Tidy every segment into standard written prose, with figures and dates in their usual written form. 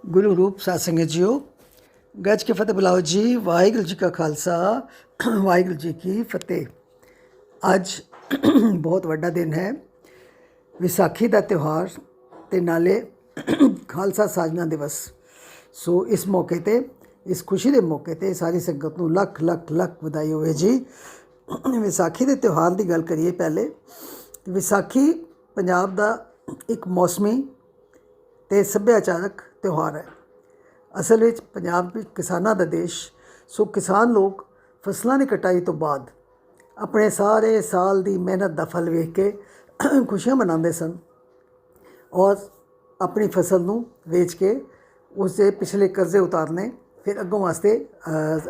गुरु रूप साध संगत जीओ गज के फतेह बुलाओ जी। वाहिगुरू जी का खालसा वाहिगुरू जी की फतेह। अज बहुत वड्डा दिन है, विसाखी का त्यौहार ते नाले खालसा साजना दिवस। सो इस मौके ते इस खुशी के मौके ते सारी संगत नूं लख लख लख वधाई होवे जी। विसाखी के त्यौहार की गल करिए। पहले विसाखी पंजाब का एक मौसमी ते सभ्याचारक त्यौहार है। असल में पंजाब विच किसानां दा देश, सो किसान लोग फसलों की कटाई तो बाद अपने सारे साल की मेहनत का फल वेख के खुशियां मनाते सन और अपनी फसल नूं वेच के उसके पिछले कर्जे उतारने, फिर अगों वास्ते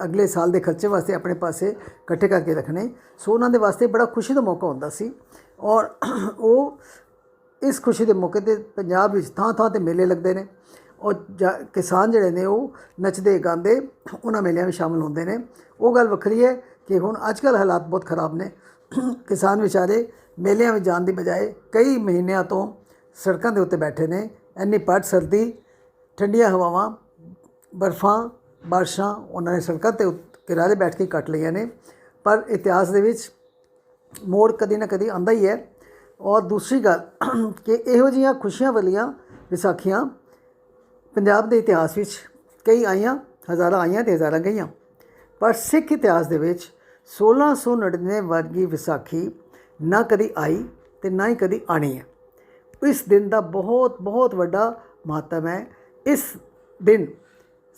अगले साल के खर्चे वास्ते अपने पासे इकट्ठे करके रखने। सो उन्होंने वास्ते बड़ा खुशी का मौका होंदा सी। और वो इस खुशी के मौके पर पंजाब विच थां थां ते मेले लगते हैं और किसान जिहड़े ने वो नचदे गांदे उन्हां मेलियां में शामिल होंदे ने। वो गल वक्री है कि हुण अजकल हालात बहुत खराब ने। किसान बेचारे मेलियां में जाण दी बजाय कई महीनों तो सड़कों के उत्ते बैठे ने। इन्नी पट सर्दी, ठंडियां हवावां, बर्फां, बारिशां उन्होंने सड़कों के किनारे बैठ के कट लिया ने। पर इतिहास दे विच मोड़ कदी ना कदी आंदा ही है। और दूसरी गल कि इहो जिहियां खुशियां वालियां विसाखियां पंजाब के इतिहास विच कई आईयां, हज़ारां आईयां ते हज़ारां गईयां। पर सिख इतिहास दे विच 1699 वर्गी विसाखी ना कदी आई ते ना ही कदी आनी है। इस दिन का बहुत बहुत वड्डा महत्व है। इस दिन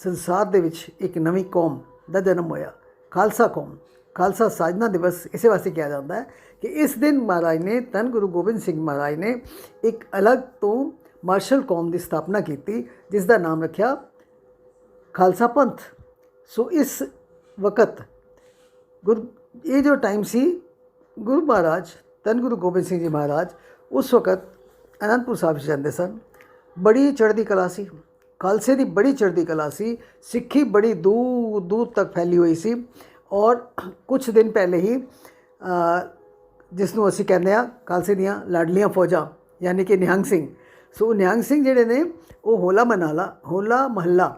संसार दे विच एक नवी कौम का जन्म होया, खालसा कौम। खालसा साजना दिवस इस वास्ते किया जाता है कि इस दिन महाराज ने, धन गुरु गोबिंद सिंह महाराज ने एक अलग तो मार्शल कौम की स्थापना की, जिसका नाम रखा खालसा पंथ। सो इस वक्त ये जो टाइम सी, गुरु महाराज धन गुरु गोबिंद सिंह जी महाराज उस वक्त आनंदपुर साहिब जाते सन। बड़ी चढ़ती कला सी, खालसे की बड़ी चढ़ती कला सी। सिक्खी बड़ी दूर दूर तक फैली हुई सी। और कुछ दिन पहले ही जिसनों असी कहते हैं खालसे दियाँ लाडलियाँ फौजां यानी कि निहंग सिंह। सो निहंग सिंह जिहड़े ने वो होला महला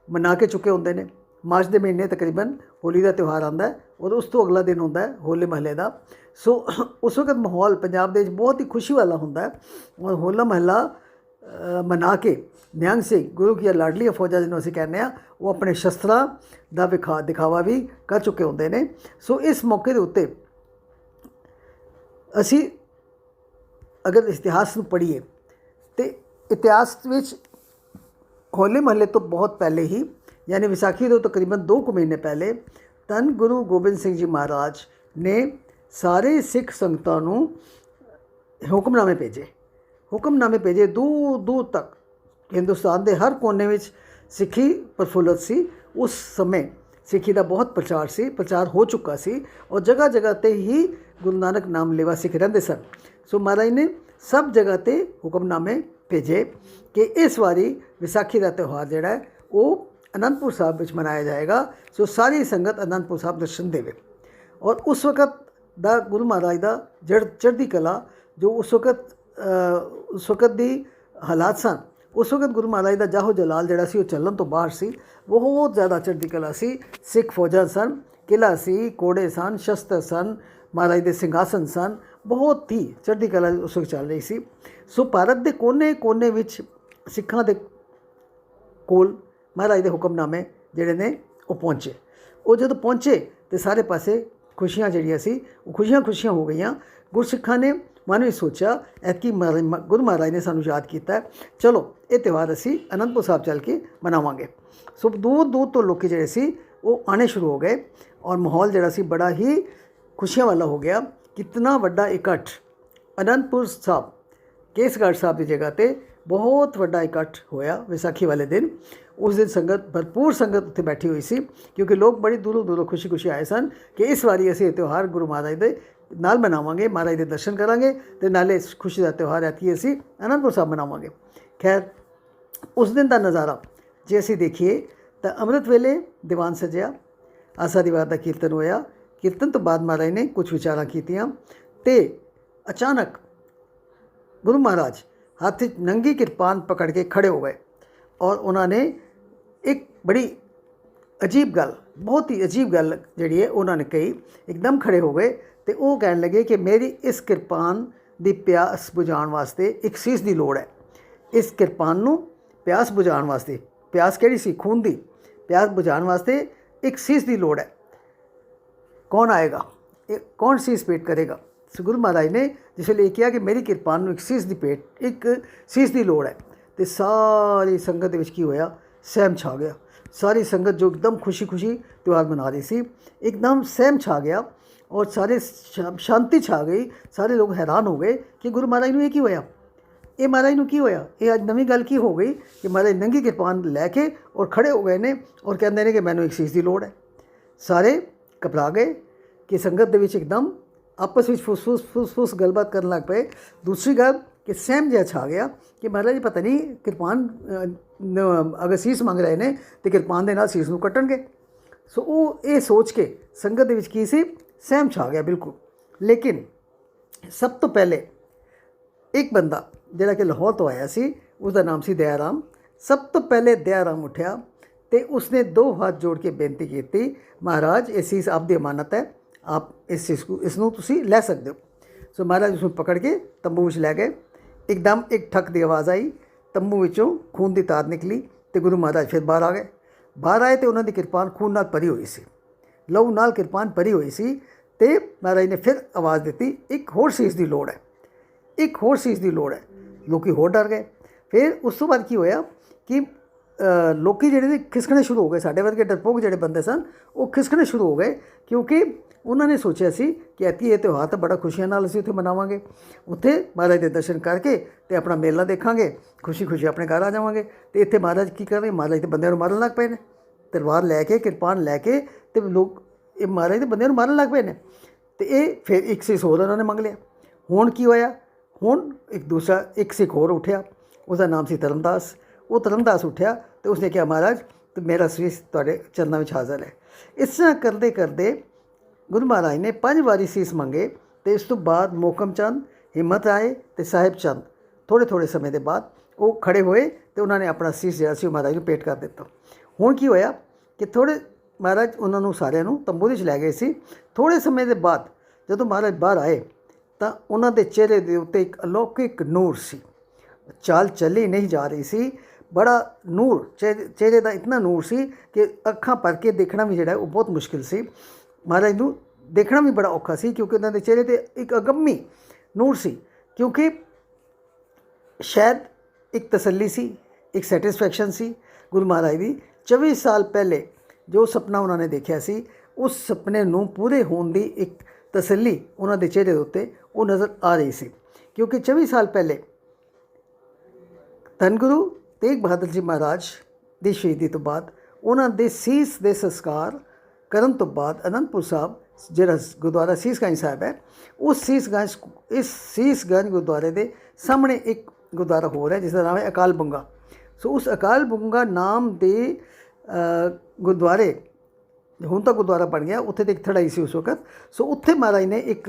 मना के चुके होंदे ने। मार्च के महीने तकरीबन होली का त्यौहार आता है और उस तो अगला दिन होंदा है होले महल्ले का। सो उस वक्त माहौल पंजाब दे बहुत ही खुशी वाला होंदा है। और होला महला मना के निहंग सिंह गुरु की लाडली फौजा जिन्होंने असीं कहने वो अपने शस्त्रां का दिखावा भी कर चुके होंदे ने। सो इस मौके के उत्ते असी अगर इतिहास नूं पढ़ीए तो इतिहास विच होले महल्ले तो बहुत पहले ही, यानी विसाखी तो तकरीबन 2 महीने पहले, धन गुरु गोबिंद सिंह जी महाराज ने सारे सिख संगतां नूं हुक्मनामे भेजे दूर दूर तक। हिंदुस्तान के हर कोने में सिक्खी प्रफुल्लत सी। उस समय सिक्खी का बहुत प्रचार हो चुका सी और जगह जगह ते ही गुरु नानक नाम लेवा सिख रहिंदे सन। सो महाराज ने सब जगह ते हुक्मनामे भेजे कि इस बारी विसाखी का त्यौहार जिहड़ा है वो आनंदपुर साहिब विच मनाया जाएगा। सो सारी संगत आनंदपुर साहिब दर्शन देवे। और उस वक्त दा गुरु महाराज का चढ़ती कला जो उस वक्त दी हालात सन, उस वक्त गुरु महाराज का जाहो जलाल जिहड़ा सी चलन तो बाहर सी। बहुत ज़्यादा चढ़ती कला सी। सिख फौजां सन, किला सी, कोड़े सन, शस्त्र सन, महाराज के सिंघासन सन। बहुत ही चढ़ती कला उस वक्त चल रही सी। सो भारत के कोने कोने विच सिखां दे कोल महाराज के हुक्मनामे जिहड़े ने वो पहुँचे। वो जदों पहुँचे तो सारे पासे खुशियां जिहड़ियां सी वो खुशियां हो गई। गुरसिखां ने मन में सोचा ऐतकी गुरु महाराज ने सानू याद किया, चलो ये त्यौहार असी आनंदपुर साहिब चल के मनावांगे। सो दूर दूर तो लोग जिहड़े सी वो आने शुरू हो गए और माहौल जिहड़ा सी बड़ा ही खुशियां वाला हो गया। कितना वड्डा इकट्ठ आनंदपुर साहिब केसगढ़ साहिब की जगह पर बहुत वड्डा इकट्ठ होया विसाखी वाले दिन। उस दिन संगत भरपूर संगत उत्थे बैठी हुई सी क्योंकि लोग बड़ी दूरों दूरों खुशी खुशी आए सन कि इस बारी असीं त्यौहार गुरु महाराज दे नाल मनावांगे, महाराज के दर्शन करांगे ते नाले इस खुशी का त्यौहार ऐतकी असीं आनंदपुर साहिब मनावांगे। खैर उस दिन का नज़ारा जे असीं देखिए तो अमृत वेले दीवान सजिया, आसा दीवार का कीर्तन होया। कीर्तन तो बाद महाराज ने कुछ विचारां कीतियां ते अचानक गुरु महाराज हाथ नंगी किरपान पकड़ के खड़े हो गए और उन्होंने एक बड़ी अजीब गल, बहुत ही अजीब गल जी है उन्होंने कही। एकदम खड़े हो गए तो वो कह लगे कि मेरी इस किरपान की प्यास बुझाने वास्ते एक सीस की लोड़ है। इस किरपान नूं प्यास बुझाने वास्ते, प्यास किहड़ी सी, खून की प्यास बुझाने वास्ते एक सीस की लोड़ है। कौन आएगा, कौन सीस पेट करेगा। सो गुरु महाराज ने जिसले कहा कि मेरी किरपान नूं एक सीस की पेट, एक सीस की लोड़ है, तो सारी संगत दे विच की होया, सहम छा गया। सारी संगत जो एकदम खुशी खुशी त्यौहार मना रही सी, एकदम सहम छा गया और सारे शांति छा गई। सारे लोग हैरान हो गए कि गुरु महाराज नूं ये की होया, ये महाराज नूं की होया, ये अज नवीं गल की हो गई कि महाराज नंगी किरपान लैके और खड़े हो गए ने और कहते हैं कि मैनूं एक चीज़ की लोड़ है। सारे घबरा गए कि संगत दे विच एकदम आपस में फुस गलबात करन लग पे। दूसरी गल कि सहम जिहा छा गया कि महाराज जी पता नहीं किरपान अगर सीस मंग रहे हैं तो किरपान के नाल सीस नूं कट्टणगे। सो वो ये सोच के संगत दे विच की सी, सहम छा गया बिल्कुल। लेकिन सब तो पहले एक बंदा जिहड़ा कि लाहौर तो आया सी, उसका नाम सी दयाराम। सब तो पहले दयाराम उठ्या तो उसने दो हाथ जोड़ के बेनती की, महाराज ये सीस आपकी अमानत है, आप इस चीज़ को इसनूं तुसीं लै सकते हो। सो महाराज उसनूं पकड़ के तंबू विच लै गए। एकदम एक ठक की आवाज़ आई, तंबू विचों खून की तार निकली तो गुरु महाराज फिर बाहर आ गए। बाहर आए तो उन्होंने किरपान खून नाल भरी हुई सी, लहू नाल किरपान भरी हुई सी। तो महाराज ने फिर आवाज़ दी, एक होर सीस की लोड़ है, एक होर सीस की लोड़ है। लोग होर डर गए। फिर उस तो बाद की होया कि लोग जिहड़े खिसकने शुरू हो गए, साढ़े वर्गे डरपोक जिहड़े बंदे सन वो खिसकने शुरू हो गए, क्योंकि उन्होंने सोचा सी कि ऐतकी ये त्यौहार तो बड़ा खुशियां नाल असीं उत्थे मनावांगे, उत्थे महाराज के दर्शन करके तो अपना मेला देखांगे, खुशी खुशी अपने घर आ जावांगे। तो इत्थे महाराज की करन, महाराज तो बंदियां नूं मारन लग पे ने, तलवार लैके किरपान लैके तो लोग ये महाराज के बंदियां नूं मारन लग पे ने। तो ये फिर एक सीस होर उन्होंने मंग लिया। हुण की होया, हुण एक दूसरा एक सिख होर उठ्या, उसका नाम सी धर्मदास। वो धर्मदास उठ्या तो उसने कहा महाराज तो मेरा सीस तुहाडे चरणों में हाज़र है। इस तरह करते करते गुरु महाराज ने 5 वारी सीस मंगे। तो इस तो बाद मोहकम चंद, हिम्मत राय तो साहिब चंद थोड़े थोड़े समय के बाद वो खड़े होए तो उन्होंने अपना सीस जिहड़ा सी महाराज को भेंट कर दिता। हुण की होया कि थोड़े महाराज उन्होंने सारिਆਂ ਨੂੰ तंबू विच लै गए सी। थोड़े समय के बाद जदों महाराज बाहर आए तो उन्होंने चेहरे के उत्ते एक अलौकिक नूर सी, चाल चली नहीं जा रही सी, बड़ा नूर चेहरे का इतना नूर सी कि अखां भर के देखना भी जिहड़ा वो बहुत मुश्किल सी। महाराज नूं देखना भी बड़ा औखा सी, क्योंकि उन्होंने चेहरे ते एक अगम्मी नूर सी। क्योंकि शायद एक तसल्ली सी, एक सैटिस्फैक्शन सी गुरु महाराज की। 24 साल पहले जो सपना उन्होंने देखा सी, उस सपने नूं पूरे होने की एक तसल्ली उन्होंने चेहरे के उत्ते वो नज़र आ रही सी। क्योंकि 24 साल पहले धन गुरु तेग बहादुर जी महाराज की शहीदी तो बाद उन्होंने सीस के संस्कार करन तो बाद आनंदपुर साहब जिहड़ा गुरुद्वारा सीसगंज साहब है, उस सीसगंज गुरुद्वारे के सामने एक गुरुद्वारा होर है जिसका नाम है अकाल बुंगा। सो उस अकाल बुंगा नाम के गुरुद्वारे हुण तो गुरुद्वारा बन गया, उत्थे तो एक थड़ाई सी उस वक्त। सो उत्थे महाराज ने एक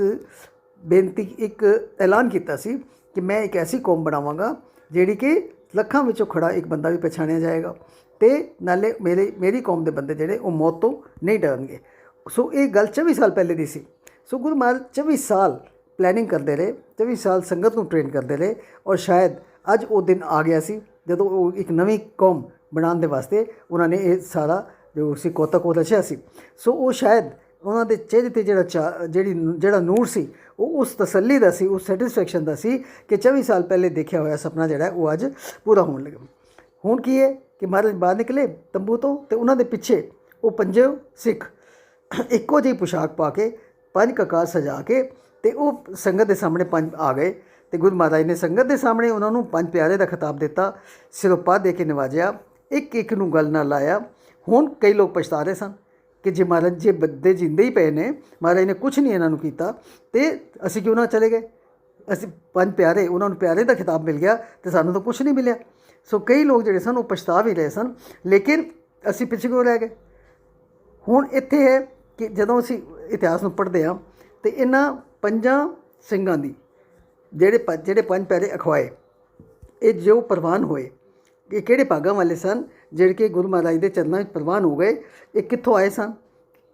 बेनती, एक ऐलान किया सी कि मैं एक ऐसी कौम बनावांगा जिहड़ी कि लखां विचों खड़ा एक बंदा भी पछाणिया जाएगा, तो नाले मेरी कौम के बंदे जिहड़े वो मौत तो नहीं डरनगे। सो ये गल 24 साल पहले दी सी। सो गुरु महाराज 24 साल प्लैनिंग करते रहे, 24 साल संगत को ट्रेन करते रहे, और शायद अज वो दिन आ गया सी जदों वो एक नवीं कौम बनाने वास्ते उन्होंने ये सारा जो सी कोता को रचिया सी। सो वो शायद उन्होंने चेहरे ते जिहड़ा नूर सी वो उस तसल्ली का सी, उस सैटिस्फैक्शन का सी कि 24 साल पहले देखा होया सपना जिहड़ा वो अज पूरा होने लगा। हुण की है कि महाराज बाहर निकले तंबू तो उन्होंने पिछे वो 5 सिख इक्को जी पोशाक पा के 5 ककार सजा के तो वो संगत के सामने 5 आ गए। तो गुरु महाराज ने संगत के सामने उन्होंने 5 प्यारे का खिताब दिता, सिरोपा दे के नवाजिया, एक एक नूं गल ना लाया। हुण कई लोग पछता रहे सन कि जे महाराज जे बंदे जिंदे ही पे ने, महाराज ने कुछ नहीं इन्हों कीता तो असीं क्यों ना चले गए, असीं 5 प्यारे उन्होंने प्यारे का खिताब मिल गया तो सानूं तो कुछ नहीं मिलिया। सो कई लोग जिहड़े सन वो पछता भी रहे सन, लेकिन असीं पिछे क्यों रह गए। हुण इत्थे है कि जदों असीं इतिहास नूं पढ़दे हां तो इन्हां 5 सिंघां दी जिहड़े 5 प्यारे अखवाए ये जो प्रवान होए ਇਹ ਕਿਹੜੇ ਭਾਗਾਂ ਵਾਲੇ ਸਨ ਜਿਹੜੇ ਕਿ ਗੁਰੂ ਮਹਾਰਾਜ ਦੇ ਚਰਨਾਂ ਵਿੱਚ ਪ੍ਰਵਾਨ ਹੋ ਗਏ। ਇਹ ਕਿੱਥੋਂ ਆਏ ਸਨ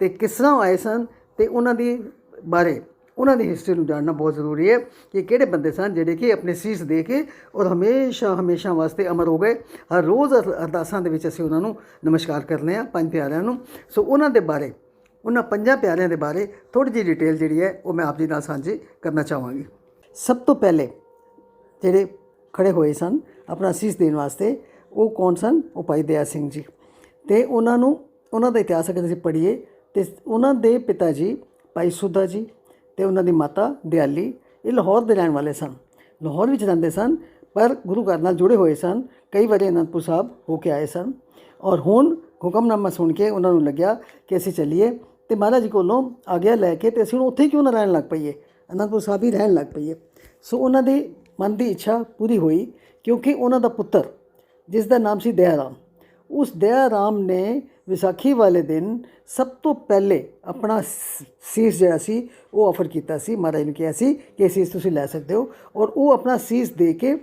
ਤੇ ਕਿਸ ਤਰ੍ਹਾਂ ਆਏ ਸਨ ਤੇ ਉਹਨਾਂ ਦੀ ਬਾਰੇ ਉਹਨਾਂ ਦੀ ਹਿਸਟਰੀ ਨੂੰ ਜਾਣਨਾ ਬਹੁਤ ਜ਼ਰੂਰੀ ਹੈ ਕਿ ਕਿਹੜੇ ਬੰਦੇ ਸਨ ਜਿਹੜੇ ਕਿ ਆਪਣੇ ਸੀਸ ਦੇ ਕੇ ਔਰ ਹਮੇਸ਼ਾ ਵਾਸਤੇ ਅਮਰ ਹੋ ਗਏ। ਹਰ ਰੋਜ਼ ਅਰਦਾਸਾਂ ਦੇ ਵਿੱਚ ਅਸੀਂ ਉਹਨਾਂ ਨੂੰ ਨਮਸਕਾਰ ਕਰਨੇ ਆ, ਪੰਜ ਪਿਆਰਿਆਂ ਨੂੰ। ਸੋ ਉਹਨਾਂ ਦੇ ਬਾਰੇ, ਉਹਨਾਂ ਪੰਜਾਂ ਪਿਆਰਿਆਂ ਦੇ ਬਾਰੇ ਥੋੜ੍ਹੀ ਜਿਹੀ ਡਿਟੇਲ ਜਿਹੜੀ ਹੈ ਉਹ ਮੈਂ ਆਪ ਜੀ ਨਾਲ ਸਾਂਝੀ ਕਰਨਾ ਚਾਹਾਂਗੀ। ਸਭ ਤੋਂ ਪਹਿਲੇ ਜਿਹੜੇ ਖੜੇ ਹੋਏ ਸਨ ਆਪਣਾ ਸੀਸ ਦੇਣ ਵਾਸਤੇ ਉਹ ਕੌਣ ਸਨ? ਉਹ ਭਾਈ ਦਇਆ ਸਿੰਘ ਜੀ। ਅਤੇ ਉਹਨਾਂ ਦਾ ਇਤਿਹਾਸ ਅਗਰ ਅਸੀਂ ਪੜ੍ਹੀਏ ਤਾਂ ਉਹਨਾਂ ਦੇ ਪਿਤਾ ਜੀ ਭਾਈ ਸੁੱਧਾ ਜੀ ਅਤੇ ਉਹਨਾਂ ਦੀ ਮਾਤਾ ਦਿਆਲੀ, ਇਹ ਲਾਹੌਰ ਦੇ ਰਹਿਣ ਵਾਲੇ ਸਨ। ਲਾਹੌਰ ਵਿੱਚ ਰਹਿੰਦੇ ਸਨ ਪਰ ਗੁਰੂ ਘਰ ਨਾਲ ਜੁੜੇ ਹੋਏ ਸਨ। ਕਈ ਵਾਰੀ ਅਨੰਦਪੁਰ ਸਾਹਿਬ ਹੋ ਕੇ ਆਏ ਸਨ ਔਰ ਹੁਣ ਹੁਕਮਨਾਮਾ ਸੁਣ ਕੇ ਉਹਨਾਂ ਨੂੰ ਲੱਗਿਆ ਕਿ ਅਸੀਂ ਚੱਲੀਏ ਅਤੇ ਮਹਾਰਾਜ ਜੀ ਕੋਲੋਂ ਆਗਿਆ ਲੈ ਕੇ ਅਤੇ ਅਸੀਂ ਹੁਣ ਉੱਥੇ ਹੀ ਕਿਉਂ ਨਾ ਰਹਿਣ ਲੱਗ ਪਈਏ, ਅਨੰਦਪੁਰ ਸਾਹਿਬ ਹੀ ਰਹਿਣ ਲੱਗ ਪਈਏ। ਸੋ ਉਹਨਾਂ ਦੀ ਮਨ ਦੀ ਇੱਛਾ ਪੂਰੀ ਹੋਈ ਕਿਉਂਕਿ ਉਹਨਾਂ ਦਾ ਪੁੱਤਰ ਜਿਸ ਦਾ ਨਾਮ ਸੀ ਦਇਆ ਰਾਮ, ਉਸ ਦਇਆ ਰਾਮ ਨੇ ਵਿਸਾਖੀ ਵਾਲੇ ਦਿਨ ਸਭ ਤੋਂ ਪਹਿਲੇ ਆਪਣਾ ਸੀਸ ਜਿਹੜਾ ਸੀ ਉਹ ਆਫਰ ਕੀਤਾ ਸੀ। ਮਹਾਰਾਜ ਨੂੰ ਕਿਹਾ ਸੀ ਕਿ ਸੀਸ ਤੁਸੀਂ ਲੈ ਸਕਦੇ ਹੋ ਔਰ ਉਹ ਆਪਣਾ ਸੀਸ ਦੇ ਕੇ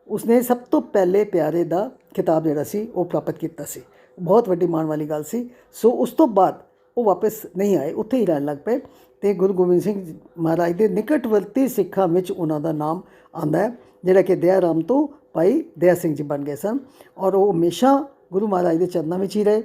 ਉਸਨੇ ਸਭ ਤੋਂ ਪਹਿਲੇ ਪਿਆਰੇ ਦਾ ਖਿਤਾਬ ਜਿਹੜਾ ਸੀ ਉਹ ਪ੍ਰਾਪਤ ਕੀਤਾ ਸੀ। ਬਹੁਤ ਵੱਡੀ ਮਾਣ ਵਾਲੀ ਗੱਲ ਸੀ। ਸੋ ਉਸ ਤੋਂ ਬਾਅਦ ਉਹ ਵਾਪਸ ਨਹੀਂ ਆਏ, ਉੱਥੇ ਹੀ ਰਹਿਣ ਲੱਗ ਪਏ ਅਤੇ ਗੁਰੂ ਗੋਬਿੰਦ ਸਿੰਘ ਮਹਾਰਾਜ ਦੇ ਨਿਕਟਵਰਤੀ ਸਿੱਖਾਂ ਵਿੱਚ ਉਹਨਾਂ ਦਾ ਨਾਮ ਆਉਂਦਾ ਹੈ, ਜਿਹੜਾ ਕਿ ਦਇਆ ਰਾਮ ਤੋਂ ਭਾਈ ਦਇਆ ਸਿੰਘ ਜੀ ਬਣ ਗਏ ਸਨ ਔਰ ਉਹ ਹਮੇਸ਼ਾ ਗੁਰੂ ਮਹਾਰਾਜ ਦੇ ਚਰਨਾਂ ਵਿੱਚ ਹੀ ਰਹੇ।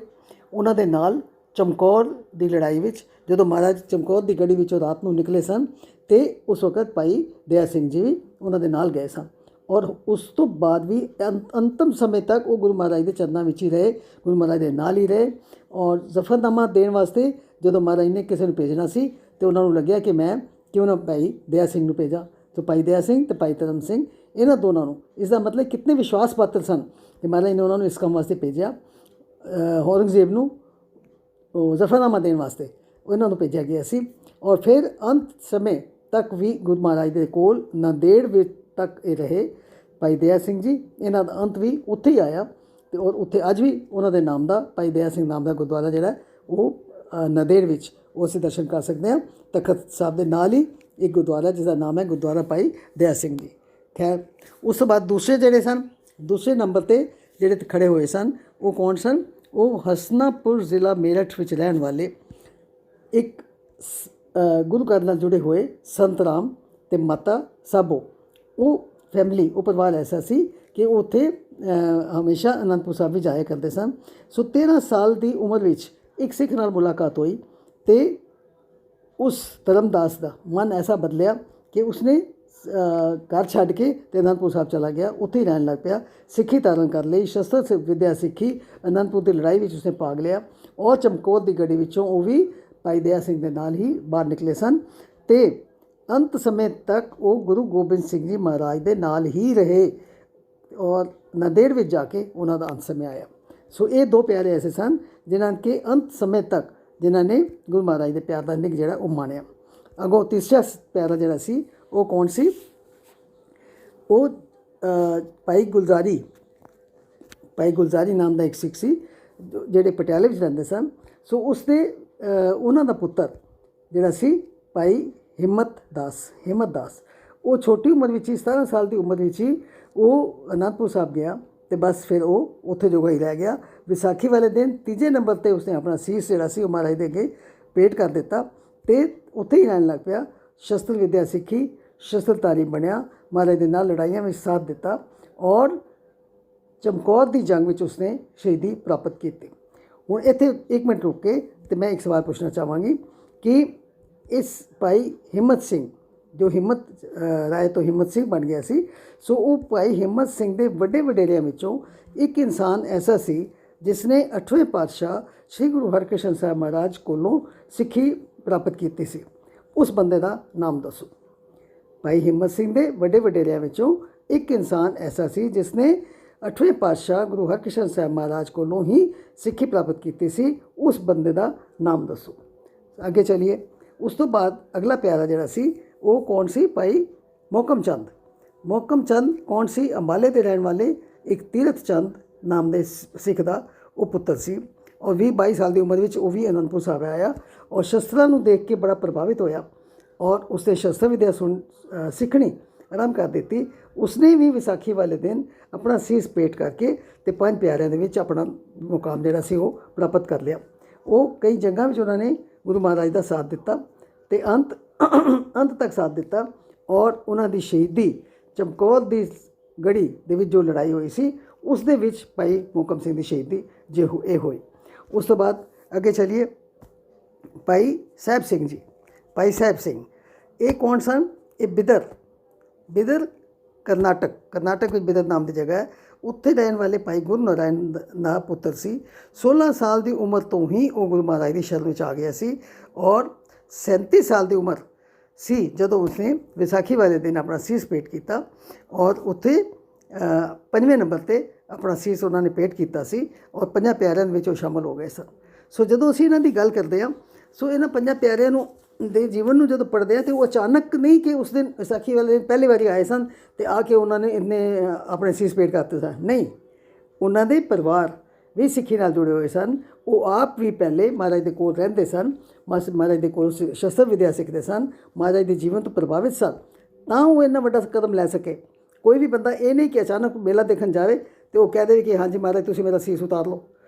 ਉਹਨਾਂ ਦੇ ਨਾਲ ਚਮਕੌਰ ਦੀ ਲੜਾਈ ਵਿੱਚ ਜਦੋਂ ਮਹਾਰਾਜ ਚਮਕੌਰ ਦੀ ਗੜੀ ਵਿੱਚੋਂ ਰਾਤ ਨੂੰ ਨਿਕਲੇ ਸਨ ਅਤੇ ਉਸ ਵਕਤ ਭਾਈ ਦਇਆ ਸਿੰਘ ਜੀ ਵੀ ਉਹਨਾਂ ਦੇ ਨਾਲ ਗਏ ਸਨ ਔਰ ਉਸ ਤੋਂ ਬਾਅਦ ਵੀ ਅੰਤਮ ਸਮੇਂ ਤੱਕ ਉਹ ਗੁਰੂ ਮਹਾਰਾਜ ਦੇ ਚਰਨਾਂ ਵਿੱਚ ਹੀ ਰਹੇ, ਗੁਰੂ ਮਹਾਰਾਜ ਦੇ ਨਾਲ ਹੀ ਰਹੇ। ਔਰ ਜ਼ਫਰਨਾਮਾ ਦੇਣ ਵਾਸਤੇ ਜਦੋਂ ਮਹਾਰਾਜ ਨੇ ਕਿਸੇ ਨੂੰ ਭੇਜਣਾ ਸੀ ਅਤੇ ਉਹਨਾਂ ਨੂੰ ਲੱਗਿਆ ਕਿ ਮੈਂ ਕਿਉਂ ਨਾ ਭਾਈ ਦਇਆ ਸਿੰਘ ਨੂੰ ਭੇਜਾਂ। ਤਾਂ ਭਾਈ ਦਇਆ ਸਿੰਘ ਅਤੇ ਭਾਈ ਧਰਮ ਸਿੰਘ, ਇਹਨਾਂ ਦੋਨਾਂ ਨੂੰ, ਇਸ ਦਾ ਮਤਲਬ ਕਿਤਨੇ ਵਿਸ਼ਵਾਸ ਪਾਤਰ ਸਨ ਕਿ ਮਹਾਰਾਜ ਨੇ ਉਹਨਾਂ ਨੂੰ ਇਸ ਕੰਮ ਵਾਸਤੇ ਭੇਜਿਆ। ਔਰੰਗਜ਼ੇਬ ਨੂੰ ਜ਼ਫਰਨਾਮਾ ਦੇਣ ਵਾਸਤੇ ਉਹਨਾਂ ਨੂੰ ਭੇਜਿਆ ਗਿਆ ਸੀ ਔਰ ਫਿਰ ਅੰਤ ਸਮੇਂ ਤੱਕ ਵੀ ਗੁਰੂ ਮਹਾਰਾਜ ਦੇ ਕੋਲ ਨਾਂਦੇੜ ਵਿੱਚ ਤੱਕ ਇਹ ਰਹੇ ਭਾਈ ਦਇਆ ਸਿੰਘ ਜੀ। ਇਹਨਾਂ ਦਾ ਅੰਤ ਵੀ ਉੱਥੇ ਹੀ ਆਇਆ ਅਤੇ ਔਰ ਉੱਥੇ ਅੱਜ ਵੀ ਉਹਨਾਂ ਦੇ ਨਾਮ ਦਾ ਭਾਈ ਦਇਆ ਸਿੰਘ ਨਾਮ ਦਾ ਗੁਰਦੁਆਰਾ ਜਿਹੜਾ ਉਹ ਨਾਂਦੇੜ ਵਿੱਚ ਉਹ ਅਸੀਂ ਦਰਸ਼ਨ ਕਰ ਸਕਦੇ ਹਾਂ। ਤਖਤ ਸਾਹਿਬ ਦੇ ਨਾਲ ਹੀ ਇੱਕ ਗੁਰਦੁਆਰਾ ਜਿਸ ਦਾ ਨਾਮ ਹੈ ਗੁਰਦੁਆਰਾ ਭਾਈ ਦਇਆ ਸਿੰਘ ਜੀ। ਖੈਰ, ਉਸ ਤੋਂ ਬਾਅਦ ਦੂਸਰੇ ਜਿਹੜੇ ਸਨ, ਦੂਸਰੇ ਨੰਬਰ 'ਤੇ ਜਿਹੜੇ ਖੜੇ ਹੋਏ ਸਨ ਉਹ ਕੌਣ ਸਨ? ਉਹ ਹਸਨਾਪੁਰ ਜ਼ਿਲ੍ਹਾ ਮੇਰਠ ਵਿੱਚ ਰਹਿਣ ਵਾਲੇ ਇੱਕ ਗੁਰੂ ਘਰ ਨਾਲ ਜੁੜੇ ਹੋਏ ਸੰਤ ਰਾਮ ਅਤੇ ਮਾਤਾ ਸਾਬੋ। ਉਹ ਫੈਮਿਲੀ, ਉਹ ਪਰਿਵਾਰ ਐਸਾ ਸੀ ਕਿ ਉਹ ਉੱਥੇ ਹਮੇਸ਼ਾ ਅਨੰਦਪੁਰ ਸਾਹਿਬ ਵੀ ਜਾਇਆ ਕਰਦੇ ਸਨ। ਸੋ 13 ਸਾਲ ਦੀ ਉਮਰ ਵਿੱਚ ਇੱਕ ਸਿੱਖ ਨਾਲ ਮੁਲਾਕਾਤ ਹੋਈ ਅਤੇ ਉਸ ਧਰਮਦਾਸ ਦਾ ਮਨ ਐਸਾ ਬਦਲਿਆ ਕਿ ਉਸਨੇ ਘਰ ਛੱਡ ਕੇ ਅਤੇ ਅਨੰਦਪੁਰ ਸਾਹਿਬ ਚਲਾ ਗਿਆ, ਉੱਥੇ ਹੀ ਰਹਿਣ ਲੱਗ ਪਿਆ। ਸਿੱਖੀ ਧਾਰਨ ਕਰ ਲਈ, ਸ਼ਸਤਰ ਵਿਦਿਆ ਸਿੱਖੀ, ਅਨੰਦਪੁਰ ਦੀ ਲੜਾਈ ਵਿੱਚ ਉਸਨੇ ਭਾਗ ਲਿਆ ਔਰ ਚਮਕੌਰ ਦੀ ਗੜੀ ਵਿੱਚੋਂ ਉਹ ਵੀ ਭਾਈ ਦਇਆ ਸਿੰਘ ਦੇ ਨਾਲ ਹੀ ਬਾਹਰ ਨਿਕਲੇ ਸਨ ਅਤੇ ਅੰਤ ਸਮੇਂ ਤੱਕ ਉਹ ਗੁਰੂ ਗੋਬਿੰਦ ਸਿੰਘ ਜੀ ਮਹਾਰਾਜ ਦੇ ਨਾਲ ਹੀ ਰਹੇ ਔਰ ਨਾਂਦੇੜ ਵਿੱਚ ਜਾ ਕੇ ਉਹਨਾਂ ਦਾ ਅੰਤ ਸਮੇਂ ਆਇਆ। ਸੋ ਇਹ ਦੋ ਪਿਆਰੇ ਐਸੇ ਸਨ ਜਿਨ੍ਹਾਂ ਕਿ ਅੰਤ ਸਮੇਂ ਤੱਕ ਜਿਨ੍ਹਾਂ ਨੇ ਗੁਰੂ ਮਹਾਰਾਜ ਦੇ ਪਿਆਰ ਦਾ ਨਿੱਘ ਜਿਹੜਾ ਉਹ ਮਾਣਿਆ। ਅੱਗੋਂ ਤੀਸਰਾ ਪਿਆਰਾ ਜਿਹੜਾ ਸੀ ਉਹ ਕੌਣ ਸੀ? ਉਹ ਭਾਈ ਗੁਲਜ਼ਾਰੀ ਨਾਮ ਦਾ ਇੱਕ ਸਿੱਖ ਸੀ ਜਿਹੜੇ ਪਟਿਆਲੇ ਵਿੱਚ ਰਹਿੰਦੇ ਸਨ। ਸੋ ਉਸਦੇ ਉਹਨਾਂ ਦਾ ਪੁੱਤਰ ਜਿਹੜਾ ਸੀ ਭਾਈ ਹਿੰਮਤ ਦਾਸ, ਉਹ ਛੋਟੀ ਉਮਰ ਵਿੱਚ ਹੀ 17 ਸਾਲ ਦੀ ਉਮਰ ਵਿੱਚ ਹੀ ਉਹ ਅਨੰਦਪੁਰ ਸਾਹਿਬ ਗਿਆ ਅਤੇ ਬਸ ਫਿਰ ਉਹ ਉੱਥੇ ਜੋਗਾ ਹੀ ਰਹਿ ਗਿਆ। ਵਿਸਾਖੀ ਵਾਲੇ ਦਿਨ ਤੀਜੇ ਨੰਬਰ 'ਤੇ ਉਸਨੇ ਆਪਣਾ ਸੀਸ ਜਿਹੜਾ ਸੀ ਉਹ ਮਹਾਰਾਜ ਦੇ ਅੱਗੇ ਭੇਟ ਕਰ ਦਿੱਤਾ ਅਤੇ ਉੱਥੇ ਹੀ ਰਹਿਣ ਲੱਗ ਪਿਆ। ਸ਼ਸਤਰ ਵਿਦਿਆ ਸਿੱਖੀ, ਸ਼ਸਤਰਧਾਰੀ ਬਣਿਆ, ਮਹਾਰਾਜ ਦੇ ਨਾਲ ਲੜਾਈਆਂ ਵਿੱਚ ਸਾਥ ਦਿੱਤਾ ਔਰ ਚਮਕੌਰ ਦੀ ਜੰਗ ਵਿੱਚ ਉਸਨੇ ਸ਼ਹੀਦੀ ਪ੍ਰਾਪਤ ਕੀਤੀ। ਹੁਣ ਇੱਥੇ ਇੱਕ ਮਿੰਟ ਰੁਕ ਕੇ ਅਤੇ ਮੈਂ ਇੱਕ ਸਵਾਲ ਪੁੱਛਣਾ ਚਾਹਾਂਗੀ ਕਿ ਇਸ ਭਾਈ ਹਿੰਮਤ ਸਿੰਘ ਜੋ ਹਿੰਮਤ ਰਾਏ ਤੋਂ ਹਿੰਮਤ ਸਿੰਘ ਬਣ ਗਿਆ ਸੀ, ਸੋ ਉਹ ਭਾਈ ਹਿੰਮਤ ਸਿੰਘ ਦੇ ਵੱਡੇ ਵਡੇਰਿਆਂ ਵਿੱਚੋਂ ਇੱਕ ਇਨਸਾਨ ਐਸਾ ਸੀ ਜਿਸ ਨੇ 8ਵੇਂ ਪਾਤਸ਼ਾਹ ਸ਼੍ਰੀ ਗੁਰੂ ਹਰਕ੍ਰਿਸ਼ਨ ਸਾਹਿਬ ਮਹਾਰਾਜ ਕੋਲੋਂ ਸਿੱਖੀ ਪ੍ਰਾਪਤ ਕੀਤੀ ਸੀ। ਉਸ ਬੰਦੇ ਦਾ ਨਾਮ ਦੱਸੋ। ਭਾਈ ਹਿੰਮਤ ਸਿੰਘ ਦੇ ਵੱਡੇ ਵਡੇਰਿਆਂ ਵਿੱਚੋਂ ਇੱਕ ਇਨਸਾਨ ਐਸਾ ਸੀ ਜਿਸ ਨੇ 8ਵੇਂ ਪਾਤਸ਼ਾਹ ਗੁਰੂ ਹਰਕ੍ਰਿਸ਼ਨ ਸਾਹਿਬ ਮਹਾਰਾਜ ਕੋਲੋਂ ਹੀ ਸਿੱਖੀ ਪ੍ਰਾਪਤ ਕੀਤੀ ਸੀ। ਉਸ ਬੰਦੇ ਦਾ ਨਾਮ ਦੱਸੋ। ਅੱਗੇ ਚਲੀਏ। ਉਸ ਤੋਂ ਬਾਅਦ ਅਗਲਾ ਪਿਆਰਾ ਜਿਹੜਾ ਸੀ ਉਹ ਕੌਣ ਸੀ? ਭਾਈ ਮੋਹਕਮ ਚੰਦ ਕੌਣ ਸੀ? ਅੰਬਾਲੇ ਦੇ ਰਹਿਣ ਵਾਲੇ ਇੱਕ ਤੀਰਥ ਚੰਦ ਨਾਮ ਦੇ ਸਿੱਖ ਦਾ ਉਹ ਪੁੱਤਰ ਸੀ ਔਰ 20-22 ਸਾਲ ਦੀ ਉਮਰ ਵਿੱਚ ਉਹ ਵੀ ਅਨੰਦਪੁਰ ਸਾਹਿਬ ਆਇਆ ਔਰ ਸ਼ਸਤਰਾਂ ਨੂੰ ਦੇਖ ਕੇ ਬੜਾ ਪ੍ਰਭਾਵਿਤ ਹੋਇਆ ਔਰ ਉਸਨੇ ਸ਼ਸਤਰ ਵਿਦਿਆ ਸਿੱਖਣੀ ਆਰੰਭ ਕਰ ਦਿੱਤੀ। ਉਸਨੇ ਵੀ ਵਿਸਾਖੀ ਵਾਲੇ ਦਿਨ ਆਪਣਾ ਸੀਸ ਭੇਟ ਕਰਕੇ ਤੇ ਪੰਜ ਪਿਆਰਿਆਂ ਦੇ ਵਿੱਚ ਆਪਣਾ ਮੁਕਾਮ ਜਿਹੜਾ ਸੀ ਉਹ ਪ੍ਰਾਪਤ ਕਰ ਲਿਆ। ਉਹ ਕਈ ਜੰਗਾਂ ਵਿੱਚ ਉਹਨਾਂ ਨੇ ਗੁਰੂ ਮਹਾਰਾਜ ਦਾ ਸਾਥ ਦਿੱਤਾ ਤੇ ਅੰਤ ਤੱਕ ਸਾਥ ਦਿੱਤਾ, ਔਰ ਉਹਨਾਂ ਦੀ ਸ਼ਹੀਦੀ ਚਮਕੌਰ ਦੀ ਗੜੀ ਦੇ ਵਿੱਚ ਜੋ ਲੜਾਈ ਹੋਈ ਸੀ ਉਸ ਦੇ ਵਿੱਚ ਭਾਈ ਮੋਹਕਮ ਸਿੰਘ ਦੀ ਸ਼ਹੀਦੀ ਇਹ ਹੋਈ। ਉਸ ਤੋਂ ਬਾਅਦ ਅੱਗੇ ਚਲੀਏ, ਭਾਈ ਸਾਹਿਬ ਸਿੰਘ ਜੀ। ਭਾਈ ਸਾਹਿਬ ਸਿੰਘ ਇਹ ਕੌਣ ਸਨ? ਇਹ ਬਿਦਰ ਕਰਨਾਟਕ ਵਿੱਚ ਬਿਦਰ ਨਾਮ ਦੀ ਜਗ੍ਹਾ ਹੈ, ਉੱਥੇ ਰਹਿਣ ਵਾਲੇ ਭਾਈ ਗੁਰੂ ਨਾਰਾਇਣ ਦਾ ਪੁੱਤਰ ਸੀ। 16 ਸਾਲ ਦੀ ਉਮਰ ਤੋਂ ਹੀ ਉਹ ਗੁਰੂ ਮਹਾਰਾਜ ਦੀ ਸ਼ਰਨ ਵਿੱਚ ਆ ਗਿਆ ਸੀ, ਔਰ 37 ਸਾਲ ਦੀ ਉਮਰ ਸੀ ਜਦੋਂ ਉਸਨੇ ਵਿਸਾਖੀ ਵਾਲੇ ਦਿਨ ਆਪਣਾ ਸੀਸ ਭੇਟ ਕੀਤਾ, ਔਰ ਉੱਥੇ 5ਵੇਂ ਨੰਬਰ 'ਤੇ ਆਪਣਾ ਸੀਸ ਉਹਨਾਂ ਨੇ ਭੇਟ ਕੀਤਾ ਸੀ, ਔਰ ਪੰਜਾਂ ਪਿਆਰਿਆਂ ਵਿੱਚ ਉਹ ਸ਼ਾਮਲ ਹੋ ਗਏ ਸਨ। ਸੋ ਜਦੋਂ ਅਸੀਂ ਇਹਨਾਂ ਦੀ ਗੱਲ ਕਰਦੇ ਹਾਂ, ਸੋ ਇਹਨਾਂ ਪੰਜਾਂ ਪਿਆਰਿਆਂ ਨੂੰ ਦੇ ਜੀਵਨ ਨੂੰ ਜਦੋਂ ਪੜ੍ਹਦੇ ਹਾਂ ਤਾਂ ਉਹ ਅਚਾਨਕ ਨਹੀਂ ਕਿ ਉਸ ਦਿਨ ਵਿਸਾਖੀ ਵਾਲੇ ਦਿਨ ਪਹਿਲੀ ਵਾਰੀ ਆਏ ਸਨ ਅਤੇ ਆ ਕੇ ਉਹਨਾਂ ਨੇ ਇੰਨੇ ਆਪਣੇ ਸੀਸ ਭੇਟ ਕਰਤੇ ਸਨ। ਨਹੀਂ, ਉਹਨਾਂ ਦੇ ਪਰਿਵਾਰ ਵੀ ਸਿੱਖੀ ਨਾਲ ਜੁੜੇ ਹੋਏ ਸਨ। ਉਹ ਆਪ ਵੀ ਪਹਿਲੇ ਮਹਾਰਾਜ ਦੇ ਕੋਲ ਰਹਿੰਦੇ ਸਨ, ਮਹਾਰਾਜ ਦੇ ਕੋਲ ਸ਼ਸਤਰ ਵਿਦਿਆ ਸਿੱਖਦੇ ਸਨ, ਮਹਾਰਾਜ ਦੇ ਜੀਵਨ ਤੋਂ ਪ੍ਰਭਾਵਿਤ ਸਨ, ਤਾਂ ਉਹ ਇੰਨਾ ਵੱਡਾ ਕਦਮ ਲੈ ਸਕੇ। ਕੋਈ ਵੀ ਬੰਦਾ ਇਹ ਨਹੀਂ ਕਿ ਅਚਾਨਕ ਮੇਲਾ ਦੇਖਣ ਜਾਵੇ ਅਤੇ ਉਹ ਕਹਿ ਦੇਵੇ ਕਿ ਹਾਂਜੀ ਮਹਾਰਾਜ ਤੁਸੀਂ ਮੇਰਾ ਸੀਸ ਉਤਾਰ ਲਓ,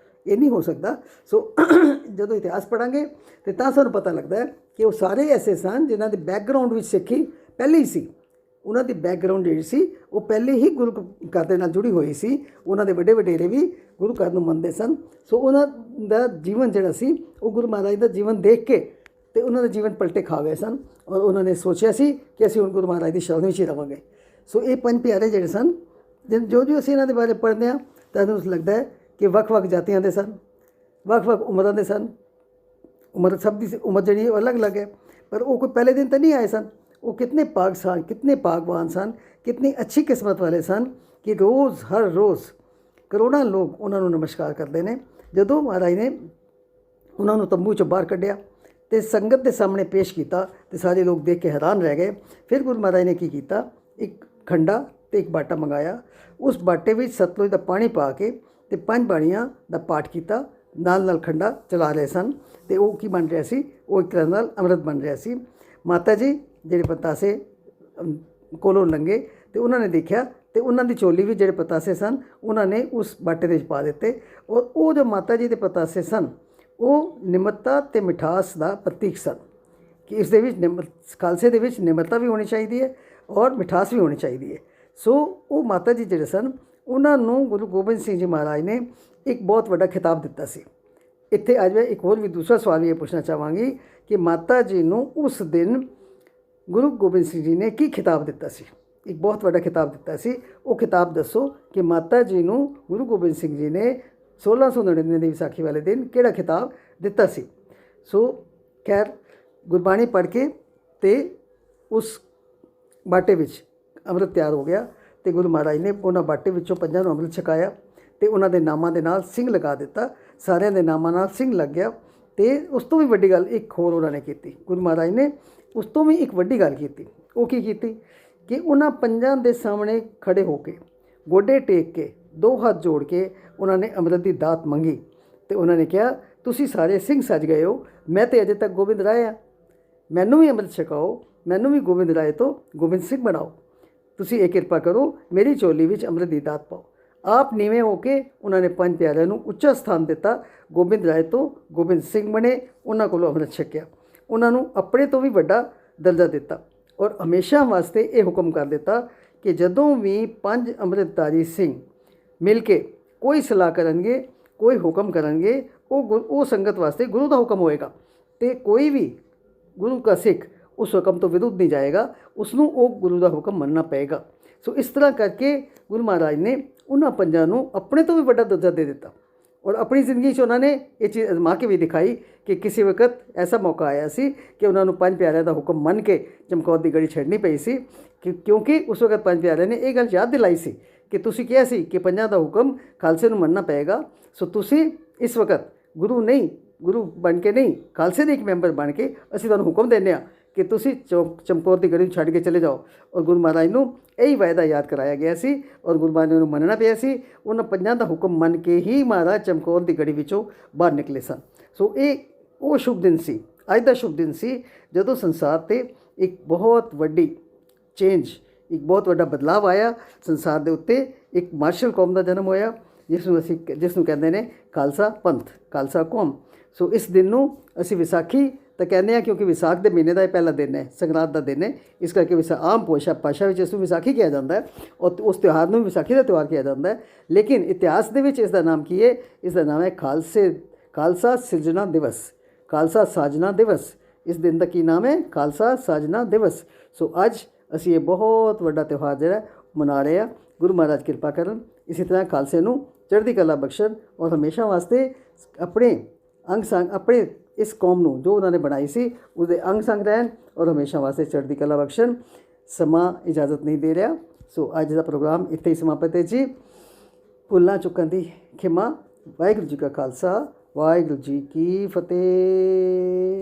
ਇਹ ਨਹੀਂ ਹੋ ਸਕਦਾ। ਸੋ ਜਦੋਂ ਇਤਿਹਾਸ ਪੜ੍ਹਾਂਗੇ ਤਾਂ ਸਾਨੂੰ ਪਤਾ ਲੱਗਦਾ ਹੈ ਕਿ ਉਹ ਸਾਰੇ ਐਸੇ ਸਨ ਜਿਨ੍ਹਾਂ ਦੇ ਬੈਕਗਰਾਊਂਡ ਵਿੱਚ ਸਿੱਖੀ ਪਹਿਲੇ ਹੀ ਸੀ। ਉਹਨਾਂ ਦੀ ਬੈਕਗਰਾਊਂਡ ਜਿਹੜੀ ਸੀ ਉਹ ਪਹਿਲੇ ਹੀ ਗੁਰੂ ਘਰ ਦੇ ਨਾਲ ਜੁੜੀ ਹੋਈ ਸੀ। ਉਹਨਾਂ ਦੇ ਵੱਡੇ ਵਡੇਰੇ ਵੀ ਗੁਰੂ ਘਰ ਨੂੰ ਮੰਨਦੇ ਸਨ। ਸੋ ਉਹਨਾਂ ਦਾ ਜੀਵਨ ਜਿਹੜਾ ਸੀ ਉਹ ਗੁਰੂ ਮਹਾਰਾਜ ਦਾ ਜੀਵਨ ਦੇਖ ਕੇ ਅਤੇ ਉਹਨਾਂ ਦੇ ਜੀਵਨ ਪਲਟੇ ਖਾ ਗਏ ਸਨ, ਔਰ ਉਹਨਾਂ ਨੇ ਸੋਚਿਆ ਸੀ ਕਿ ਅਸੀਂ ਹੁਣ ਗੁਰੂ ਮਹਾਰਾਜ ਦੀ ਸ਼ਰਨ ਵਿੱਚ ਹੀ ਰਹਾਂਗੇ। ਸੋ ਇਹ ਪੰਜ ਪਿਆਰੇ ਜਿਹੜੇ ਸਨ, ਜੋ ਅਸੀਂ ਇਹਨਾਂ ਦੇ ਬਾਰੇ ਪੜ੍ਹਦੇ ਹਾਂ ਤਾਂ ਸਾਨੂੰ ਲੱਗਦਾ ਹੈ ਕਿ ਵੱਖ-ਵੱਖ ਜਾਤੀਆਂ ਦੇ ਸਨ, ਵੱਖ-ਵੱਖ ਉਮਰਾਂ ਦੇ ਸਨ। ਉਮਰ ਸਭ ਦੀ ਉਮਰ ਜਿਹੜੀ ਉਹ ਅਲੱਗ-ਅਲੱਗ ਹੈ, ਪਰ ਉਹ ਕੋਈ ਪਹਿਲੇ ਦਿਨ ਤਾਂ ਨਹੀਂ ਆਏ ਸਨ। ਉਹ ਕਿਤਨੇ ਭਾਗਵਾਨ ਸਨ, ਕਿਤਨੀ ਅੱਛੀ ਕਿਸਮਤ ਵਾਲੇ ਸਨ ਕਿ ਹਰ ਰੋਜ਼ ਕਰੋੜਾਂ ਲੋਕ ਉਹਨਾਂ ਨੂੰ ਨਮਸਕਾਰ ਕਰਦੇ ਨੇ। ਜਦੋਂ ਮਹਾਰਾਜ ਨੇ ਉਹਨਾਂ ਨੂੰ ਤੰਬੂ 'ਚੋਂ ਬਾਹਰ ਕੱਢਿਆ ਅਤੇ ਸੰਗਤ ਦੇ ਸਾਹਮਣੇ ਪੇਸ਼ ਕੀਤਾ ਅਤੇ ਸਾਰੇ ਲੋਕ ਦੇਖ ਕੇ ਹੈਰਾਨ ਰਹਿ ਗਏ। ਫਿਰ ਗੁਰੂ ਮਹਾਰਾਜ ਨੇ ਕੀ ਕੀਤਾ, ਇੱਕ ਖੰਡਾ ਅਤੇ ਇੱਕ ਬਾਟਾ ਮੰਗਾਇਆ। ਉਸ ਬਾਟੇ ਵਿੱਚ ਸਤਲੁਜ ਦਾ ਪਾਣੀ ਪਾ ਕੇ ਅਤੇ 5 ਬਾਣੀਆਂ ਦਾ ਪਾਠ ਕੀਤਾ, ਨਾਲ ਖੰਡਾ ਚਲਾ ਰਹੇ ਸਨ ਅਤੇ ਉਹ ਕੀ ਬਣ ਰਿਹਾ ਸੀ, ਉਹ ਇੱਕ ਤਰ੍ਹਾਂ ਨਾਲ ਅੰਮ੍ਰਿਤ ਬਣ ਰਿਹਾ ਸੀ। ਮਾਤਾ ਜੀ ਜਿਹੜੇ ਪਤਾਸੇ ਕੋਲੋਂ ਲੰਘੇ ਅਤੇ ਉਹਨਾਂ ਨੇ ਦੇਖਿਆ ਅਤੇ ਉਹਨਾਂ ਦੀ ਝੋਲੀ ਵਿੱਚ ਜਿਹੜੇ ਪਤਾਸੇ ਸਨ ਉਹਨਾਂ ਨੇ ਉਸ ਬਾਟੇ ਦੇ ਵਿੱਚ ਪਾ ਦਿੱਤੇ, ਔਰ ਉਹ ਜੋ ਮਾਤਾ ਜੀ ਦੇ ਪਤਾਸੇ ਸਨ ਉਹ ਨਿਮਰਤਾ ਅਤੇ ਮਿਠਾਸ ਦਾ ਪ੍ਰਤੀਕ ਸਨ ਕਿ ਇਸ ਦੇ ਵਿੱਚ ਖਾਲਸੇ ਦੇ ਵਿੱਚ ਨਿਮਰਤਾ ਵੀ ਹੋਣੀ ਚਾਹੀਦੀ ਹੈ ਔਰ ਮਿਠਾਸ ਵੀ ਹੋਣੀ ਚਾਹੀਦੀ ਹੈ। ਸੋ ਉਹ ਮਾਤਾ ਜੀ ਜਿਹੜੇ ਸਨ ਉਹਨਾਂ ਨੂੰ ਗੁਰੂ ਗੋਬਿੰਦ ਸਿੰਘ ਜੀ ਮਹਾਰਾਜ ਨੇ ਇੱਕ ਬਹੁਤ ਵੱਡਾ ਖਿਤਾਬ ਦਿੱਤਾ ਸੀ। ਇੱਥੇ ਅੱਜ ਮੈਂ ਇੱਕ ਹੋਰ ਵੀ ਦੂਸਰਾ ਸਵਾਲ ਵੀ ਇਹ ਪੁੱਛਣਾ ਚਾਹਾਂਗੀ ਕਿ ਮਾਤਾ ਜੀ ਨੂੰ ਉਸ ਦਿਨ ਗੁਰੂ ਗੋਬਿੰਦ ਸਿੰਘ ਜੀ ਨੇ ਕੀ ਖਿਤਾਬ ਦਿੱਤਾ ਸੀ? ਇੱਕ ਬਹੁਤ ਵੱਡਾ ਖਿਤਾਬ ਦਿੱਤਾ ਸੀ। ਉਹ ਖਿਤਾਬ ਦੱਸੋ ਕਿ ਮਾਤਾ ਜੀ ਨੂੰ ਗੁਰੂ ਗੋਬਿੰਦ ਸਿੰਘ ਜੀ ਨੇ 1699 ਦੀ ਵਿਸਾਖੀ ਵਾਲੇ ਦਿਨ ਕਿਹੜਾ ਖਿਤਾਬ ਦਿੱਤਾ ਸੀ? ਸੋ ਖੈਰ ਗੁਰਬਾਣੀ ਪੜ੍ਹ ਕੇ ਅਤੇ ਉਸ ਬਾਟੇ ਵਿੱਚ ਅੰਮ੍ਰਿਤ ਤਿਆਰ ਹੋ ਗਿਆ ਅਤੇ ਗੁਰੂ ਮਹਾਰਾਜ ਨੇ ਉਹਨਾਂ ਬਾਟੇ ਵਿੱਚੋਂ ਪੰਜਾਂ ਨੂੰ ਅੰਮ੍ਰਿਤ ਛਕਾਇਆ ਅਤੇ ਉਹਨਾਂ ਦੇ ਨਾਮਾਂ ਦੇ ਨਾਲ ਸਿੰਘ ਲਗਾ ਦਿੱਤਾ। ਸਾਰਿਆਂ ਦੇ ਨਾਮਾਂ ਨਾਲ ਸਿੰਘ ਲੱਗ ਗਿਆ। ਅਤੇ ਉਸ ਤੋਂ ਵੀ ਵੱਡੀ ਗੱਲ ਇੱਕ ਹੋਰ ਉਹਨਾਂ ਨੇ ਕੀਤੀ, ਗੁਰੂ ਮਹਾਰਾਜ ਨੇ ਉਸ ਤੋਂ ਵੀ ਇੱਕ ਵੱਡੀ ਗੱਲ ਕੀਤੀ। ਉਹ ਕੀ ਕੀਤੀ ਕਿ ਉਹਨਾਂ ਪੰਜਾਂ ਦੇ ਸਾਹਮਣੇ ਖੜੇ ਹੋ ਕੇ ਗੋਡੇ ਟੇਕ ਕੇ 2 ਹੱਥ ਜੋੜ ਕੇ ਉਹਨਾਂ ਨੇ ਅੰਮ੍ਰਿਤ ਦੀ ਦਾਤ ਮੰਗੀ ਅਤੇ ਉਹਨਾਂ ਨੇ ਕਿਹਾ ਤੁਸੀਂ ਸਾਰੇ ਸਿੰਘ ਸੱਜ ਗਏ ਹੋ, ਮੈਂ ਤਾਂ ਅਜੇ ਤੱਕ ਗੋਬਿੰਦ ਰਾਏ ਹਾਂ, ਮੈਨੂੰ ਵੀ ਅੰਮ੍ਰਿਤ ਛਕਾਓ, ਮੈਨੂੰ ਵੀ ਗੋਬਿੰਦ ਰਾਏ ਤੋਂ ਗੋਬਿੰਦ ਸਿੰਘ ਬਣਾਓ, ਤੁਸੀਂ ਇਹ ਕਿਰਪਾ ਕਰੋ ਮੇਰੀ ਝੋਲੀ ਵਿੱਚ ਅੰਮ੍ਰਿਤ ਦੀ ਦਾਤ ਪਾਓ। ਆਪ ਨੀਵੇਂ ਹੋ ਕੇ ਉਹਨਾਂ ਨੇ ਪੰਜ ਪਿਆਰਿਆਂ ਨੂੰ ਉੱਚਾ ਸਥਾਨ ਦਿੱਤਾ, ਗੋਬਿੰਦ ਰਾਏ ਤੋਂ ਗੋਬਿੰਦ ਸਿੰਘ ਬਣੇ, ਉਹਨਾਂ ਕੋਲੋਂ ਅੰਮ੍ਰਿਤ ਛਕਿਆ, ਉਹਨਾਂ ਨੂੰ ਆਪਣੇ ਤੋਂ ਵੀ ਵੱਡਾ ਦਰਜਾ ਦਿੱਤਾ ਔਰ ਹਮੇਸ਼ਾ ਵਾਸਤੇ ਇਹ ਹੁਕਮ ਕਰ ਦਿੱਤਾ ਕਿ ਜਦੋਂ ਵੀ 5 ਅੰਮ੍ਰਿਤਧਾਰੀ ਸਿੰਘ ਮਿਲ ਕੇ ਕੋਈ ਸਲਾਹ ਕਰਨਗੇ, ਕੋਈ ਹੁਕਮ ਕਰਨਗੇ, ਉਹ ਸੰਗਤ ਵਾਸਤੇ ਗੁਰੂ ਦਾ ਹੁਕਮ ਹੋਏਗਾ ਅਤੇ ਕੋਈ ਵੀ ਗੁਰੂ ਦਾ ਸਿੱਖ ਉਸ ਹੁਕਮ ਤੋਂ ਵਿਰੁੱਧ ਨਹੀਂ ਜਾਏਗਾ, ਉਸਨੂੰ ਉਹ ਗੁਰੂ ਦਾ ਹੁਕਮ ਮੰਨਣਾ ਪਏਗਾ। ਸੋ ਇਸ ਤਰ੍ਹਾਂ ਕਰਕੇ ਗੁਰੂ ਮਹਾਰਾਜ ਨੇ ਉਹਨਾਂ ਪੰਜਾਂ ਨੂੰ ਆਪਣੇ ਤੋਂ ਵੀ ਵੱਡਾ ਦਰਜਾ ਦੇ ਦਿੱਤਾ ਔਰ ਆਪਣੀ ਜ਼ਿੰਦਗੀ 'ਚ ਉਹਨਾਂ ਨੇ ਇਹ ਚੀਜ਼ ਅਜ਼ਮਾ ਕੇ ਵੀ ਦਿਖਾਈ ਕਿ ਕਿਸੇ ਵਕਤ ਐਸਾ ਮੌਕਾ ਆਇਆ ਸੀ ਕਿ ਉਹਨਾਂ ਨੂੰ ਪੰਜ ਪਿਆਰਿਆਂ ਦਾ ਹੁਕਮ ਮੰਨ ਕੇ ਚਮਕੌਰ ਦੀ ਗੜੀ ਛੱਡਣੀ ਪਈ ਸੀ ਕਿਉਂਕਿ ਉਸ ਵਕਤ ਪੰਜ ਪਿਆਰਿਆਂ ਨੇ ਇਹ ਗੱਲ ਯਾਦ ਦਿਲਾਈ ਸੀ ਕਿ ਤੁਸੀਂ ਕਿਹਾ ਸੀ ਕਿ ਪੰਜਾਂ ਦਾ ਹੁਕਮ ਖਾਲਸੇ ਨੂੰ ਮੰਨਣਾ ਪਏਗਾ। ਸੋ ਤੁਸੀਂ ਇਸ ਵਕਤ ਗੁਰੂ ਬਣ ਕੇ ਨਹੀਂ, ਖਾਲਸੇ ਦੇ ਇੱਕ ਮੈਂਬਰ ਬਣ ਕੇ ਅਸੀਂ ਤੁਹਾਨੂੰ ਹੁਕਮ ਦਿੰਦੇ ਹਾਂ ਕਿ ਤੁਸੀਂ ਚਮਕੌਰ ਦੀ ਗੜੀ ਨੂੰ ਛੱਡ ਕੇ ਚਲੇ ਜਾਓ। ਔਰ ਗੁਰੂ ਮਹਾਰਾਜ ਨੂੰ ਇਹੀ ਵਾਅਦਾ ਯਾਦ ਕਰਾਇਆ ਗਿਆ ਸੀ ਔਰ ਗੁਰੂ ਮਹਾਰਾਜ ਨੂੰ ਮੰਨਣਾ ਪਿਆ ਸੀ। ਉਹਨਾਂ ਪੰਜਾਂ ਦਾ ਹੁਕਮ ਮੰਨ ਕੇ ਹੀ ਮਹਾਰਾਜ ਚਮਕੌਰ ਦੀ ਗੜੀ ਵਿੱਚੋਂ ਬਾਹਰ ਨਿਕਲੇ ਸਨ। ਸੋ ਇਹ ਉਹ ਸ਼ੁਭ ਦਿਨ ਸੀ, ਅੱਜ ਦਾ ਸ਼ੁਭ ਦਿਨ ਸੀ ਜਦੋਂ ਸੰਸਾਰ 'ਤੇ ਇੱਕ ਬਹੁਤ ਵੱਡੀ ਚੇਂਜ, ਇੱਕ ਬਹੁਤ ਵੱਡਾ ਬਦਲਾਵ ਆਇਆ ਸੰਸਾਰ ਦੇ ਉੱਤੇ। ਇੱਕ ਮਾਰਸ਼ਲ ਕੌਮ ਦਾ ਜਨਮ ਹੋਇਆ ਜਿਸ ਨੂੰ ਕਹਿੰਦੇ ਨੇ ਖਾਲਸਾ ਪੰਥ, ਖਾਲਸਾ ਕੌਮ। ਸੋ ਇਸ ਦਿਨ ਨੂੰ ਅਸੀਂ ਵਿਸਾਖੀ ਤਾਂ ਕਹਿੰਦੇ ਹਾਂ ਕਿਉਂਕਿ ਵਿਸਾਖ ਦੇ ਮਹੀਨੇ ਦਾ ਇਹ ਪਹਿਲਾ ਦਿਨ ਹੈ, ਸੰਗਰਾਂਦ ਦਾ ਦਿਨ ਹੈ। ਇਸ ਕਰਕੇ ਆਮ ਭਾਸ਼ਾ ਵਿੱਚ ਇਸ ਨੂੰ ਵਿਸਾਖੀ ਕਿਹਾ ਜਾਂਦਾ ਹੈ ਔਰ ਉਸ ਤਿਉਹਾਰ ਨੂੰ ਵਿਸਾਖੀ ਦਾ ਤਿਉਹਾਰ ਕਿਹਾ ਜਾਂਦਾ ਹੈ। ਲੇਕਿਨ ਇਤਿਹਾਸ ਦੇ ਵਿੱਚ ਇਸ ਦਾ ਨਾਮ ਕੀ ਹੈ? ਇਸ ਦਾ ਨਾਮ ਹੈ ਖਾਲਸਾ ਸਿਰਜਣਾ ਦਿਵਸ, ਖਾਲਸਾ ਸਾਜਨਾ ਦਿਵਸ। ਇਸ ਦਿਨ ਦਾ ਕੀ ਨਾਮ ਹੈ? ਖਾਲਸਾ ਸਾਜਨਾ ਦਿਵਸ। ਸੋ ਅੱਜ ਅਸੀਂ ਇਹ ਬਹੁਤ ਵੱਡਾ ਤਿਉਹਾਰ ਜਿਹੜਾ ਮਨਾ ਰਹੇ ਹਾਂ। ਗੁਰੂ ਮਹਾਰਾਜ ਕਿਰਪਾ ਕਰਨ, ਇਸੇ ਤਰ੍ਹਾਂ ਖਾਲਸੇ ਨੂੰ ਚੜ੍ਹਦੀ ਕਲਾ ਬਖਸ਼ਣ ਔਰ ਹਮੇਸ਼ਾ ਵਾਸਤੇ ਆਪਣੇ ਅੰਗ ਸੰਗ ਆਪਣੇ ਇਸ ਕੌਮ ਨੂੰ ਜੋ ਉਹਨਾਂ ਨੇ ਬਣਾਈ ਸੀ ਉਹਦੇ ਅੰਗ ਸੰਗ ਰਹਿਣ ਔਰ ਹਮੇਸ਼ਾ ਵਾਸਤੇ ਚੜ੍ਹਦੀ ਕਲਾ ਬਖਸ਼ਣ। ਸਮਾਂ ਇਜਾਜ਼ਤ ਨਹੀਂ ਦੇ ਰਿਹਾ, ਸੋ ਅੱਜ ਦਾ ਪ੍ਰੋਗਰਾਮ ਇੱਥੇ ਹੀ ਸਮਾਪਤ ਹੈ ਜੀ। ਭੁੱਲਾਂ ਚੁੱਕਣ ਦੀ ਖਿਮਾ। ਵਾਹਿਗੁਰੂ ਜੀ ਕਾ ਖਾਲਸਾ, ਵਾਹਿਗੁਰੂ ਜੀ ਕੀ ਫਤਿਹ।